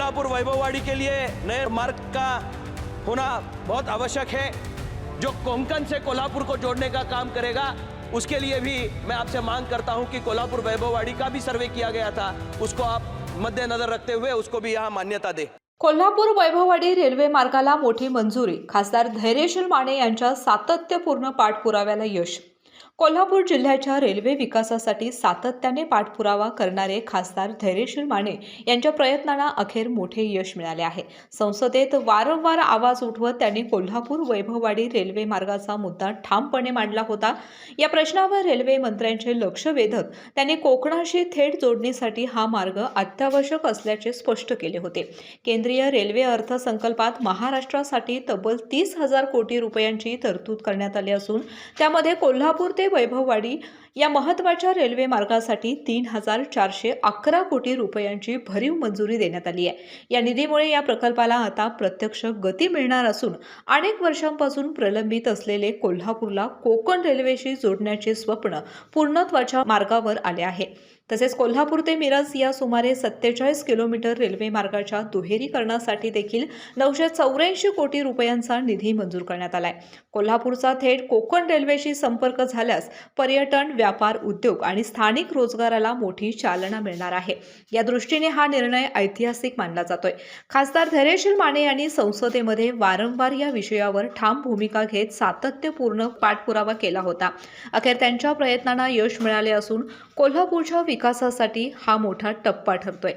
कोल्हापुर वैभववाड़ी के लिए नए मार्ग का होना बहुत आवश्यक है, जो कोंकण से कोल्हापुर को जोड़ने का काम करेगा। उसके लिए भी मैं आपसे मांग करता हूं कि कोल्हापुर वैभववाड़ी का भी सर्वे किया गया था, उसको आप मद्देनजर रखते हुए उसको भी यहाँ मान्यता दे। कोल्हापूर वैभववाडी रेल्वे मार्गाला मोठी मंजुरी, खासदार धैर्यशील माने यांच्या सातत्यपूर्ण पाठपुराव्याला यश। कोल्हापूर जिल्ह्याच्या रेल्वे विकासासाठी सातत्याने पाठपुरावा करणारे खासदार धैर्यशील माने यांच्या प्रयत्नांना अखेर मोठे यश मिळाले आहे। संसदेत वारंवार आवाज उठवत त्यांनी कोल्हापूर वैभववाडी रेल्वे मार्गाचा मुद्दा ठामपणे मांडला होता। या प्रश्नावर रेल्वे मंत्र्यांचे लक्ष वेधत त्यांनी कोकणाशी थेट जोडणीसाठी हा मार्ग अत्यावश्यक असल्याचे स्पष्ट केले होते। केंद्रीय रेल्वे अर्थसंकल्पात महाराष्ट्रासाठी तब्बल 30,000 कोटी रुपयांची तरतूद करण्यात आली असून त्यामध्ये कोल्हापूर ते वैभववाडी या महत्त्वाच्या रेल्वे मार्गासाठी 3,411 कोटी रुपयांची भरीव मंजुरी देण्यात आली आहे। या निधीमुळे या प्रकल्पाला आता प्रत्यक्ष गती मिळणार असून अनेक वर्षांपासून प्रलंबित असलेले कोल्हापूरला कोकण रेल्वेशी जोडण्याचे स्वप्न पूर्णत्वाच्या मार्गावर आले आहे। तसेच कोल्हापूर ते मिरज या सुमारे 47 किलोमीटर रेल्वे मार्गाच्या दुहेरीकरणासाठी देखील 984 कोटी रुपयांचा निधी मंजूर करण्यात आलाय। कोल्हापूरचा थेट कोकण रेल्वेशी संपर्क झाल्यास पर्यटन, व्यापार, उद्योग आणि स्थानिक रोजगाराला मोठी चालना मिळणार आहे। या दृष्टीने हा निर्णय ऐतिहासिक मानला जातोय। खासदार धैर्यशील माने यांनी संसदेमध्ये वारंवार या विषयावर ठाम भूमिका घेत सातत्यपूर्ण पाठपुरावा केला होता। अखेर त्यांच्या प्रयत्नांना यश मिळाले असून कोल्हापूरच्या विकासासाठी हा मोठा टप्पा ठरतोय।